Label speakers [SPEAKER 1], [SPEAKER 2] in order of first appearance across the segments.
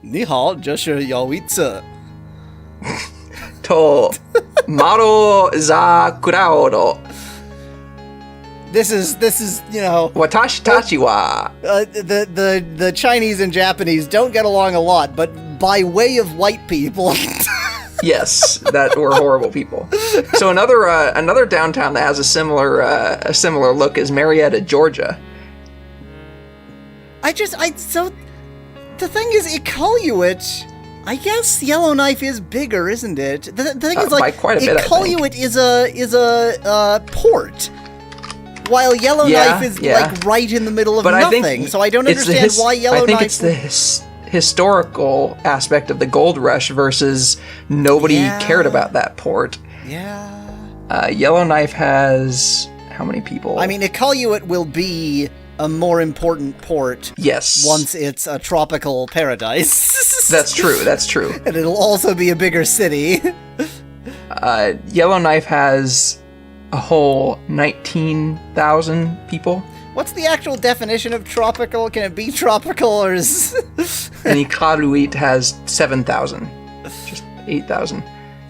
[SPEAKER 1] 你好，这是Yahweasel。
[SPEAKER 2] To Mallow za crowd.
[SPEAKER 1] This is, you know,
[SPEAKER 2] Watashi tachi wa.
[SPEAKER 1] the Chinese and Japanese don't get along a lot, but by way of white people.
[SPEAKER 2] Yes, that were horrible people. So another downtown that has a similar look is Marietta, Georgia.
[SPEAKER 1] So the thing is, Iqaluit, I guess Yellowknife is bigger, isn't it? The thing is, like,
[SPEAKER 2] by quite a bit,
[SPEAKER 1] Iqaluit is a port, while Yellowknife is like right in the middle of nothing. So I don't understand why Yellowknife.
[SPEAKER 2] I think it's the historical aspect of the gold rush versus nobody cared about that port.
[SPEAKER 1] Yeah.
[SPEAKER 2] Yellowknife has how many people?
[SPEAKER 1] I mean, Iqaluit will be a more important port.
[SPEAKER 2] Yes.
[SPEAKER 1] Once it's a tropical paradise.
[SPEAKER 2] That's true.
[SPEAKER 1] And it'll also be a bigger city.
[SPEAKER 2] Yellowknife has a whole 19,000 people.
[SPEAKER 1] What's the actual definition of tropical? Can it be tropical, or is...
[SPEAKER 2] And Iqaluit has 7,000. Just 8,000.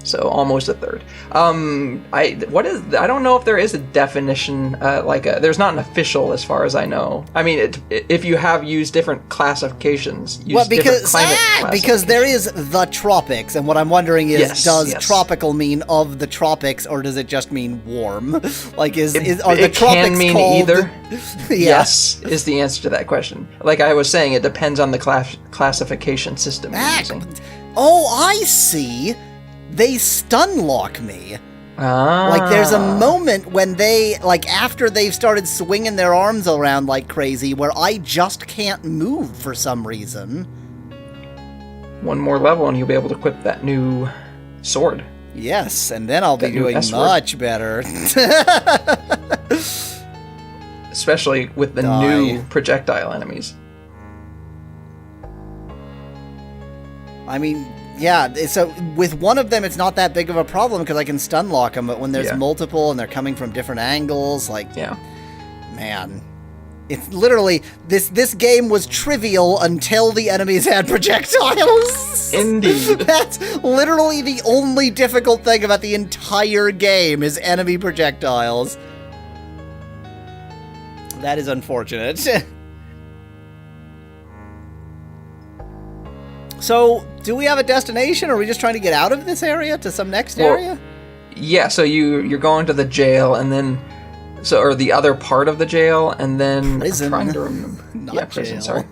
[SPEAKER 2] So almost a third. I don't know if there is a definition, there's not an official as far as I know. I mean, if you have used different classifications,
[SPEAKER 1] because there is the tropics, and what I'm wondering is, does tropical mean of the tropics, or does it just mean warm? Like, are the tropics
[SPEAKER 2] can mean
[SPEAKER 1] called...
[SPEAKER 2] either. Yes, is the answer to that question. Like I was saying, it depends on the classification system you're using.
[SPEAKER 1] Oh, I see. They stun lock me. Like, there's a moment when they, like, after they've started swinging their arms around like crazy, where I just can't move for some reason.
[SPEAKER 2] One more level and you'll be able to equip that new sword.
[SPEAKER 1] Yes, and then I'll be doing much better.
[SPEAKER 2] Especially with the new projectile enemies.
[SPEAKER 1] I mean... Yeah, so with one of them, it's not that big of a problem because I can stun lock them, but when there's multiple and they're coming from different angles, like, man, it's literally, this game was trivial until the enemies had projectiles.
[SPEAKER 2] Indeed.
[SPEAKER 1] That's literally the only difficult thing about the entire game is enemy projectiles. That is unfortunate. So, do we have a destination, or are we just trying to get out of this area to some next area?
[SPEAKER 2] Yeah, so you're going to the jail, and then... or the other part of the jail, and then...
[SPEAKER 1] Prison.
[SPEAKER 2] I'm trying to remember.
[SPEAKER 1] Not
[SPEAKER 2] prison,
[SPEAKER 1] jail.
[SPEAKER 2] sorry.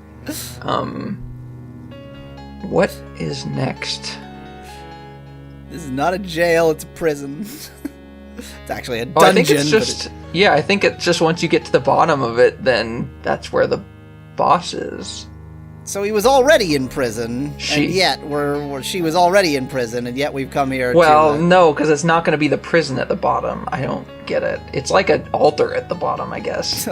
[SPEAKER 2] What is next?
[SPEAKER 1] This is not a jail, it's a prison. It's actually a dungeon.
[SPEAKER 2] I think it's just... I think it's just once you get to the bottom of it, then that's where the boss is.
[SPEAKER 1] So he was already in prison, and yet she was already in prison, and yet we've come here
[SPEAKER 2] no, because it's not going to be the prison at the bottom. I don't get it. It's like an altar at the bottom, I guess.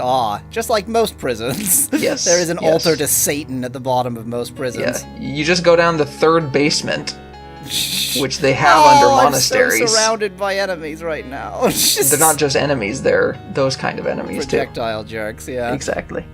[SPEAKER 1] Just like most prisons.
[SPEAKER 2] Yes.
[SPEAKER 1] There is an altar to Satan at the bottom of most prisons.
[SPEAKER 2] Yeah, you just go down the third basement, which they have under monasteries.
[SPEAKER 1] I'm so surrounded by enemies right now.
[SPEAKER 2] They're not just enemies, they're those kind of enemies,
[SPEAKER 1] projectile jerks, yeah.
[SPEAKER 2] Exactly.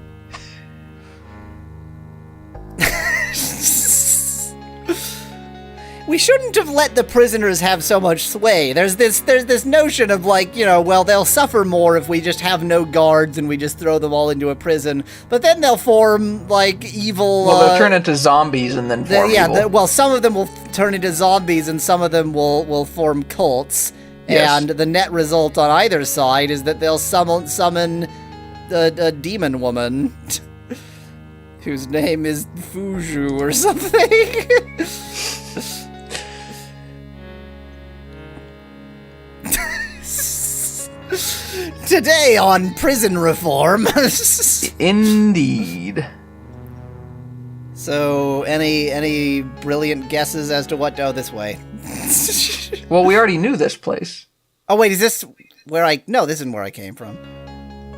[SPEAKER 1] We shouldn't have let the prisoners have so much sway. There's this notion of, like, you know, well, they'll suffer more if we just have no guards and we just throw them all into a prison. But then they'll form, like, evil...
[SPEAKER 2] Well, they'll turn into zombies and then form evil.
[SPEAKER 1] Well, some of them will turn into zombies and some of them will form cults. Yes. And the net result on either side is that they'll summon a demon woman whose name is Fuju or something. Today on Prison Reform.
[SPEAKER 2] Indeed.
[SPEAKER 1] So, any brilliant guesses as to what? Oh, this way.
[SPEAKER 2] Well, we already knew this place.
[SPEAKER 1] Oh, wait, is this where I... No, this isn't where I came from.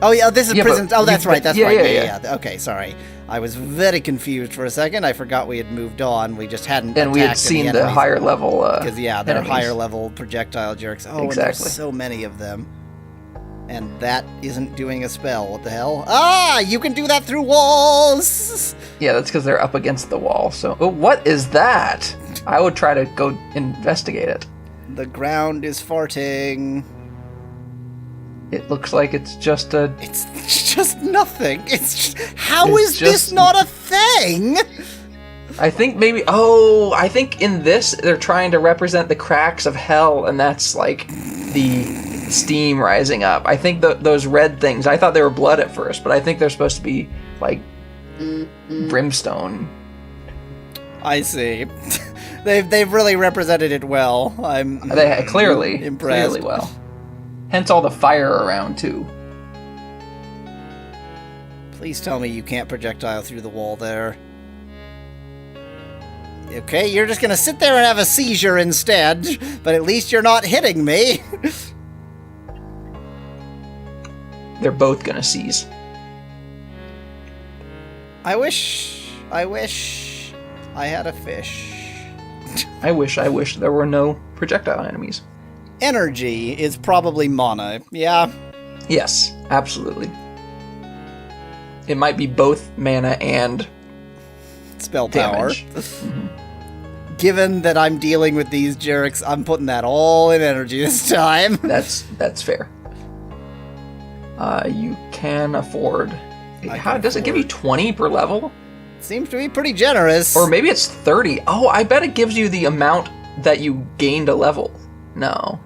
[SPEAKER 1] Oh, yeah, this is prison... Oh, that's right, that's right. Yeah. Okay, sorry. I was very confused for a second. I forgot we had moved on. We just hadn't
[SPEAKER 2] and we had seen the higher level
[SPEAKER 1] because, they're higher level projectile jerks. Oh, exactly. And there's so many of them. And that isn't doing a spell. What the hell? Ah, you can do that through walls!
[SPEAKER 2] Yeah, that's because they're up against the wall. So, oh, what is that? I would try to go investigate it.
[SPEAKER 1] The ground is farting.
[SPEAKER 2] It looks like it's just a...
[SPEAKER 1] It's just nothing. How is this not a thing?
[SPEAKER 2] I think maybe... Oh, I think in this, they're trying to represent the cracks of hell, and that's like the steam rising up. I think those red things, I thought they were blood at first, but I think they're supposed to be like brimstone.
[SPEAKER 1] I see. They've really represented it well.
[SPEAKER 2] They clearly
[SPEAKER 1] impressed.
[SPEAKER 2] Clearly well. Hence all the fire around too.
[SPEAKER 1] Please tell me you can't projectile through the wall there. Okay, you're just gonna sit there and have a seizure instead, but at least you're not hitting me.
[SPEAKER 2] They're both gonna seize.
[SPEAKER 1] I wish I had a fish.
[SPEAKER 2] I wish there were no projectile enemies.
[SPEAKER 1] Energy is probably mana, yeah?
[SPEAKER 2] Yes, absolutely. It might be both mana and
[SPEAKER 1] spell
[SPEAKER 2] damage.
[SPEAKER 1] Power. Given that I'm dealing with these jerks, I'm putting that all in energy this time.
[SPEAKER 2] That's fair. You can afford... How does it give you 20 per level?
[SPEAKER 1] Seems to be pretty generous.
[SPEAKER 2] Or maybe it's 30. Oh, I bet it gives you the amount that you gained a level. No.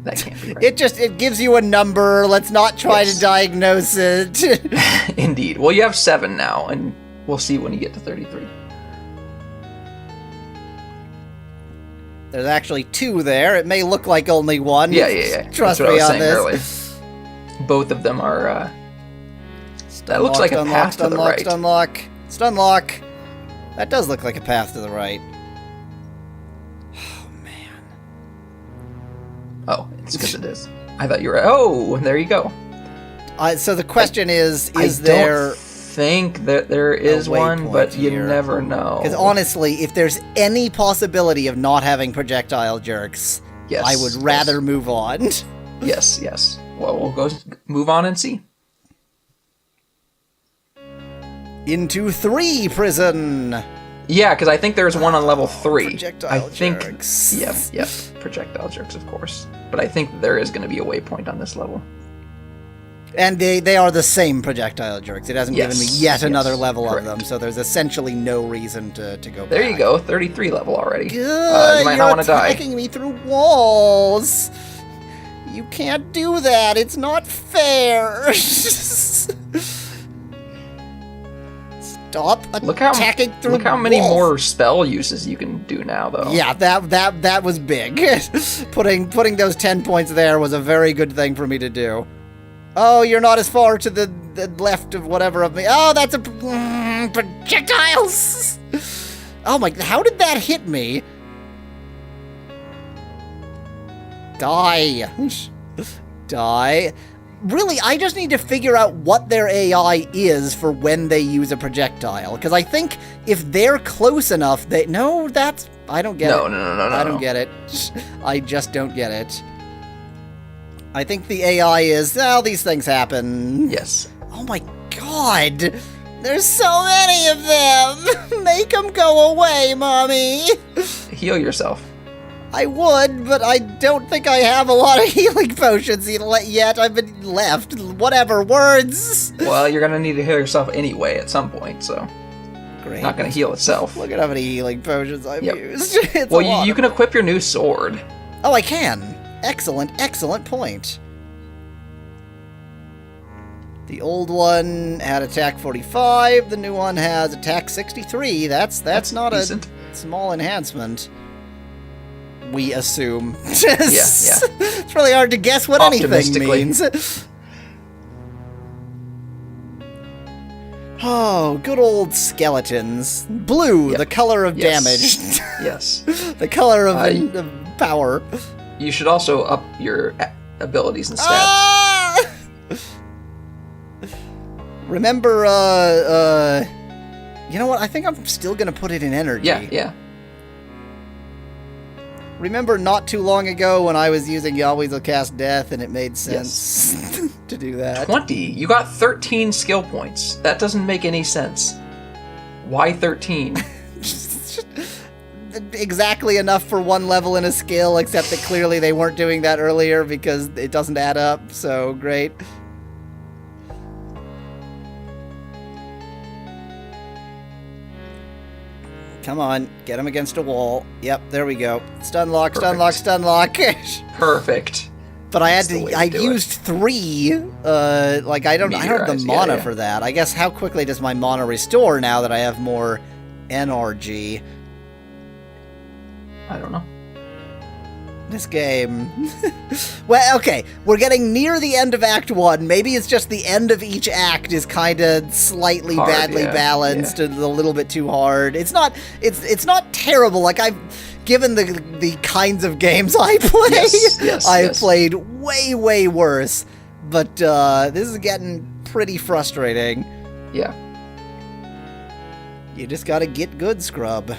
[SPEAKER 2] That can't be right.
[SPEAKER 1] It gives you a number. Let's not try to diagnose it.
[SPEAKER 2] Indeed. Well, you have 7 now, and we'll see when you get to 33.
[SPEAKER 1] There's actually 2 there. It may look like only 1.
[SPEAKER 2] Yeah.
[SPEAKER 1] Trust me on this.
[SPEAKER 2] Earlier. Both of them are... that looks like a path to the right.
[SPEAKER 1] Stunlock. That does look like a path to the right. Oh, man.
[SPEAKER 2] Oh, it's because it is. I thought you were... Oh, there you go.
[SPEAKER 1] So the question is
[SPEAKER 2] I
[SPEAKER 1] there...
[SPEAKER 2] don't think that there is one, but you never know.
[SPEAKER 1] Because honestly, if there's any possibility of not having projectile jerks, I would rather move on.
[SPEAKER 2] Yes. Well, we'll go move on and see.
[SPEAKER 1] Into 3 prison.
[SPEAKER 2] Yeah, because I think there's one on level 3.
[SPEAKER 1] Projectile jerks.
[SPEAKER 2] Yep. Projectile jerks, of course. But I think there is going to be a waypoint on this level.
[SPEAKER 1] And they are the same projectile jerks. It hasn't given me yet another level of them, so there's essentially no reason to go back.
[SPEAKER 2] There you go, 33 level already.
[SPEAKER 1] Good,
[SPEAKER 2] you might not want to die.
[SPEAKER 1] You're attacking me through walls. You can't do that. It's not fair. Stop attacking through walls.
[SPEAKER 2] Look how many more spell uses you can do now, though.
[SPEAKER 1] Yeah, that was big. Putting those 10 points there was a very good thing for me to do. Oh, you're not as far to the left of whatever of me. Oh, that's a projectiles. Oh my! How did that hit me? Die. Really, I just need to figure out what their AI is for when they use a projectile. Because I think if they're close enough, I don't get it.
[SPEAKER 2] No.
[SPEAKER 1] I don't get it. I just don't get it. I think the AI is, these things happen.
[SPEAKER 2] Yes.
[SPEAKER 1] Oh my god! There's so many of them! Make them go away, Mommy!
[SPEAKER 2] Heal yourself.
[SPEAKER 1] I would, but I don't think I have a lot of healing potions yet. I've been left. Whatever, words!
[SPEAKER 2] Well, you're gonna need to heal yourself anyway at some point, so...
[SPEAKER 1] Great.
[SPEAKER 2] It's not gonna heal itself.
[SPEAKER 1] Look at how many healing potions I've used.
[SPEAKER 2] Well, you can equip your new sword.
[SPEAKER 1] Oh, I can. Excellent point. The old one had attack 45, the new one has attack 63. That's not decent. A small enhancement. We assume.
[SPEAKER 2] Yeah.
[SPEAKER 1] It's really hard to guess what anything means. Oh, good old skeletons. Blue, the color of damage.
[SPEAKER 2] Yes.
[SPEAKER 1] The color of power.
[SPEAKER 2] You should also up your abilities and stats.
[SPEAKER 1] Remember, you know what? I think I'm still gonna put it in energy.
[SPEAKER 2] Yeah.
[SPEAKER 1] Remember not too long ago when I was using Yahweasel Cast Death and it made sense to do that?
[SPEAKER 2] 20? You got 13 skill points. That doesn't make any sense. Why 13?
[SPEAKER 1] Exactly enough for one level in a skill, except that clearly they weren't doing that earlier because it doesn't add up, so great. Come on, get him against a wall. Yep, there we go. Stun lock, stun lock, stun lock.
[SPEAKER 2] Perfect.
[SPEAKER 1] But I used 3. Like I don't have the mana for that. I guess how quickly does my mana restore now that I have more NRG?
[SPEAKER 2] I don't know.
[SPEAKER 1] This game. Well, okay, we're getting near the end of Act 1. Maybe it's just the end of each act is kind of slightly badly balanced and a little bit too hard. It's not terrible. Like I've given the kinds of games I play, I've played way worse. But this is getting pretty frustrating.
[SPEAKER 2] Yeah.
[SPEAKER 1] You just gotta get good, scrub.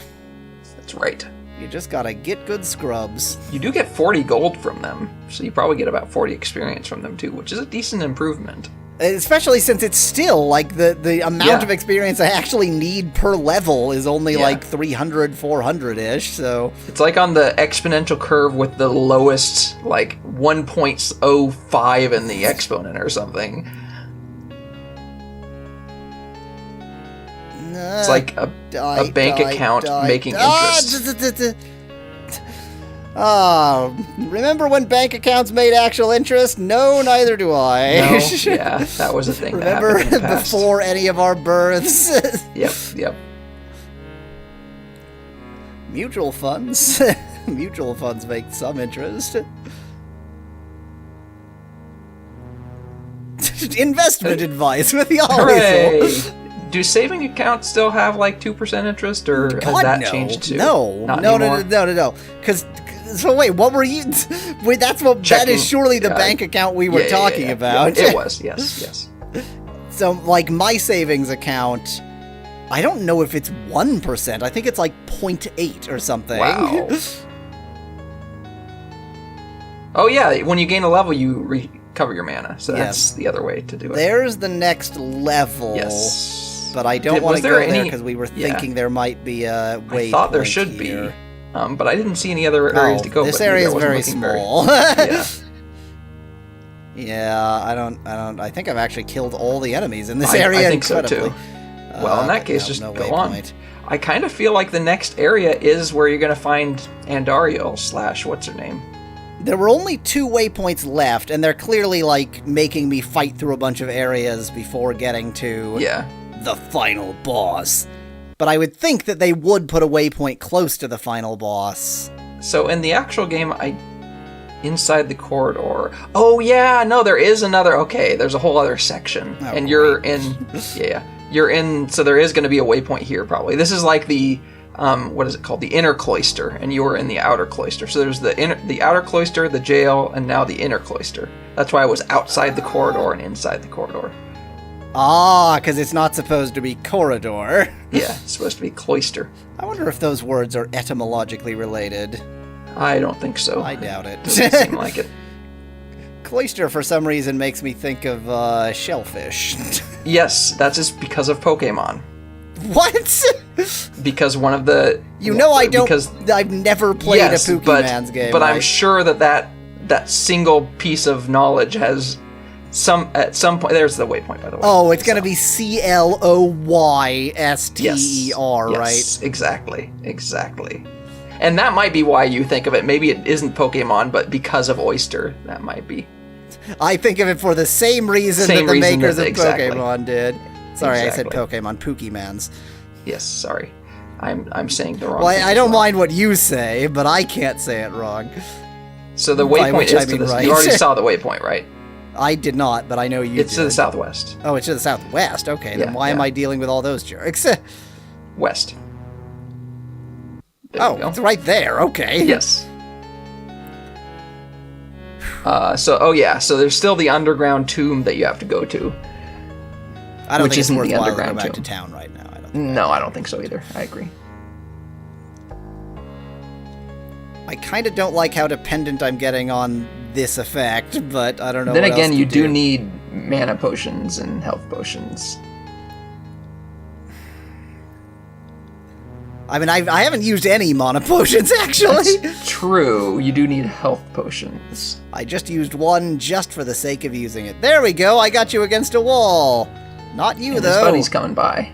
[SPEAKER 2] That's right.
[SPEAKER 1] You just gotta get good scrubs.
[SPEAKER 2] You do get 40 gold from them, so you probably get about 40 experience from them too, which is a decent improvement.
[SPEAKER 1] Especially since it's still, like, the amount of experience I actually need per level is only, like, 300, 400-ish, so...
[SPEAKER 2] It's like on the exponential curve with the lowest, like, 1.05 in the exponent or something. It's like a bank account making interest.
[SPEAKER 1] Remember when bank accounts made actual interest? No, neither do I.
[SPEAKER 2] No, yeah, that was a thing that happened in the past.
[SPEAKER 1] Before any of our births?
[SPEAKER 2] Yep.
[SPEAKER 1] Mutual funds. Mutual funds make some interest. Investment advice with Yahweasel.
[SPEAKER 2] Do saving accounts still have like 2% interest, or has that changed too?
[SPEAKER 1] No. Because wait, what were you? Wait, that is surely the bank account we were talking about.
[SPEAKER 2] Yeah, it was, yes.
[SPEAKER 1] So like my savings account, I don't know if it's 1%. I think it's like 0.8 or something.
[SPEAKER 2] Wow. Oh yeah, when you gain a level, you recover your mana. So that's the other way to do it.
[SPEAKER 1] There's the next level.
[SPEAKER 2] Yes.
[SPEAKER 1] But I don't want to go there because we were thinking there might be a waypoint.
[SPEAKER 2] I thought there should be, but I didn't see any other areas to go.
[SPEAKER 1] This area is very small. I think I've actually killed all the enemies in this area.
[SPEAKER 2] I think so too. Well, in that case, just go on. I kind of feel like the next area is where you're going to find Andariel / what's her name.
[SPEAKER 1] There were only 2 waypoints left, and they're clearly like making me fight through a bunch of areas before getting to the final boss. But I would think that they would put a waypoint close to the final boss.
[SPEAKER 2] So in the actual game, inside the corridor. Oh yeah, no, there is another. Okay, there's a whole other section, and you're in. You're in. So there is going to be a waypoint here probably. This is like the what is it called? The inner cloister, and you're in the outer cloister. So there's the outer cloister, the jail, and now the inner cloister. That's why I was outside the corridor and inside the corridor.
[SPEAKER 1] Ah, because it's not supposed to be corridor.
[SPEAKER 2] Yeah, it's supposed to be cloister.
[SPEAKER 1] I wonder if those words are etymologically related.
[SPEAKER 2] I don't think so.
[SPEAKER 1] I doubt it.
[SPEAKER 2] Doesn't seem like it.
[SPEAKER 1] Cloister, for some reason, makes me think of shellfish.
[SPEAKER 2] Yes, that's just because of Pokemon.
[SPEAKER 1] What?
[SPEAKER 2] Because one of the...
[SPEAKER 1] I've never played a Pokemon's game.
[SPEAKER 2] But I'm sure that single piece of knowledge has... at some point, there's the waypoint, by the way.
[SPEAKER 1] Oh, it's going to be Cloyster, right?
[SPEAKER 2] Yes, exactly. And that might be why you think of it. Maybe it isn't Pokemon, but because of Oyster, that might be.
[SPEAKER 1] I think of it for the same reason that the makers of Pokemon did. Sorry, I said Pokemon, Pokemans.
[SPEAKER 2] Yes, sorry. I'm saying the wrong thing.
[SPEAKER 1] Well, I don't mind what you say, but I can't say it wrong.
[SPEAKER 2] So the waypoint is to this. Right. You already saw the waypoint, right?
[SPEAKER 1] I did not, but I know you did.
[SPEAKER 2] It's to the southwest.
[SPEAKER 1] Oh, it's to the southwest. Okay, then why am I dealing with all those jerks?
[SPEAKER 2] West.
[SPEAKER 1] It's right there. Okay.
[SPEAKER 2] Yes. So there's still the underground tomb that you have to go to.
[SPEAKER 1] I don't think it's worthwhile to go back to town right now.
[SPEAKER 2] I don't think so either. I agree.
[SPEAKER 1] I kind of don't like how dependent I'm getting on this effect, but I don't know.
[SPEAKER 2] Then
[SPEAKER 1] what
[SPEAKER 2] again,
[SPEAKER 1] else
[SPEAKER 2] you
[SPEAKER 1] to
[SPEAKER 2] do need mana potions and health potions.
[SPEAKER 1] I mean, I haven't used any mana potions, actually.
[SPEAKER 2] That's true. You do need health potions.
[SPEAKER 1] I just used one just for the sake of using it. There we go. I got you against a wall. Not you,
[SPEAKER 2] and
[SPEAKER 1] though.
[SPEAKER 2] His buddy's coming by.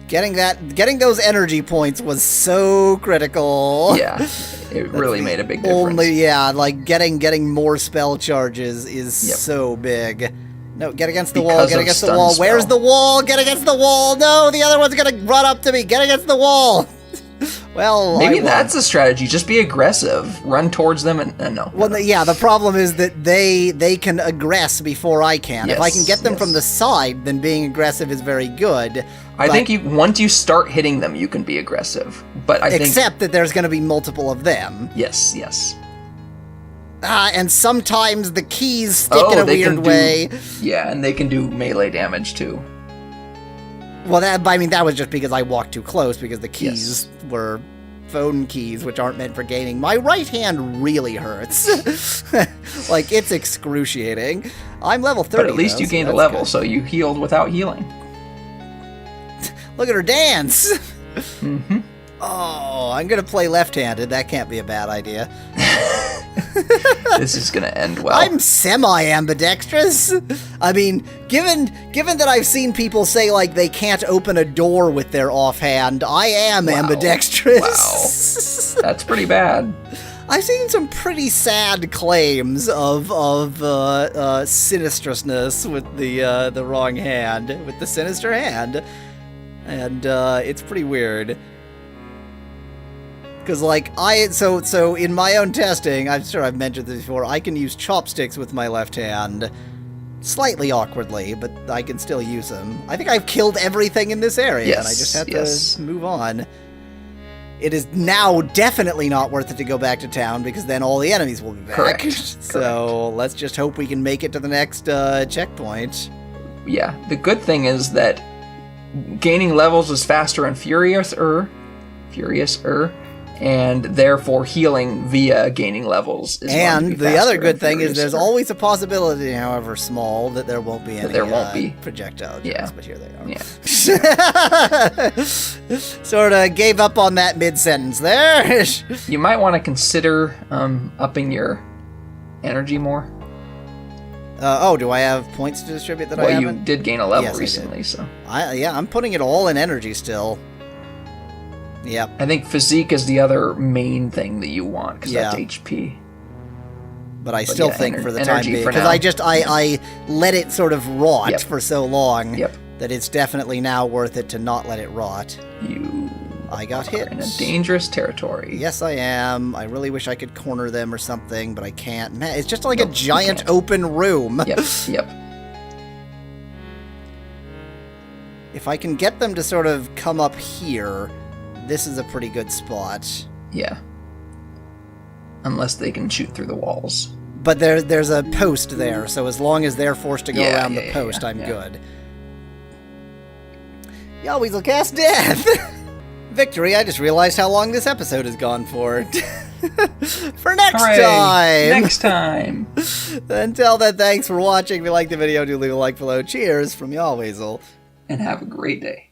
[SPEAKER 1] Getting those energy points was so critical.
[SPEAKER 2] Yeah, it really made a big difference.
[SPEAKER 1] Like getting more spell charges is so big. No, get against the wall, get against the wall. Where's the wall? Get against the wall. No, the other one's gonna run up to me. Get against the wall. Well,
[SPEAKER 2] maybe that's a strategy. Just be aggressive. Run towards them and no.
[SPEAKER 1] Well, yeah, the problem is that they can aggress before I can.
[SPEAKER 2] Yes,
[SPEAKER 1] if I can get them from the side, then being aggressive is very good.
[SPEAKER 2] I think once you start hitting them, you can be aggressive. But
[SPEAKER 1] except that there's going to be multiple of them.
[SPEAKER 2] Yes, yes.
[SPEAKER 1] And sometimes the keys stick in a weird way.
[SPEAKER 2] Yeah, and they can do melee damage too.
[SPEAKER 1] Well, that was just because I walked too close, because the keys were phone keys, which aren't meant for gaming. My right hand really hurts. Like, it's excruciating. I'm level 30,
[SPEAKER 2] but at least you gained a level, so you healed without healing.
[SPEAKER 1] Look at her dance!
[SPEAKER 2] Mm-hmm.
[SPEAKER 1] Oh, I'm gonna play left-handed. That can't be a bad idea.
[SPEAKER 2] This is gonna end well.
[SPEAKER 1] I'm semi-ambidextrous. I mean, given that I've seen people say, like, they can't open a door with their offhand, I am ambidextrous.
[SPEAKER 2] Wow. That's pretty bad.
[SPEAKER 1] I've seen some pretty sad claims of sinistrousness with the wrong hand, with the sinister hand, and it's pretty weird. Because, like, so in my own testing, I'm sure I've mentioned this before, I can use chopsticks with my left hand. Slightly awkwardly, but I can still use them. I think I've killed everything in this area, and I just have to move on. It is now definitely not worth it to go back to town, because then all the enemies will be back.
[SPEAKER 2] Correct.
[SPEAKER 1] So let's just hope we can make it to the next checkpoint.
[SPEAKER 2] Yeah, the good thing is that gaining levels is faster and furiouser, and therefore healing via gaining levles is
[SPEAKER 1] and the other good thing is there's always a possibility, however small, that there won't be any projectile jumps, but here they are.
[SPEAKER 2] Yeah.
[SPEAKER 1] Sort of gave up on that mid-sentence there.
[SPEAKER 2] You might want to consider upping your energy more.
[SPEAKER 1] Do I have points to distribute that I haven't?
[SPEAKER 2] Well, you did gain a level recently, so...
[SPEAKER 1] I'm putting it all in energy still. Yep.
[SPEAKER 2] I think physique is the other main thing that you want, because that's HP.
[SPEAKER 1] But I still think for the time being, because I let it sort of rot for so long that it's definitely now worth it to not let it rot. I got hit.
[SPEAKER 2] In a dangerous territory.
[SPEAKER 1] Yes, I am. I really wish I could corner them or something, but I can't. Man, it's just like a giant open room.
[SPEAKER 2] Yep.
[SPEAKER 1] If I can get them to sort of come up here, this is a pretty good spot.
[SPEAKER 2] Yeah. Unless they can shoot through the walls.
[SPEAKER 1] But there's a post there, so as long as they're forced to go around the post, I'm good. Yahweasel cast death! Victory, I just realized how long this episode has gone for. For next time!
[SPEAKER 2] Next time!
[SPEAKER 1] Until then, thanks for watching. If you liked the video, do leave a like below. Cheers from Yahweasel.
[SPEAKER 2] And have a great day.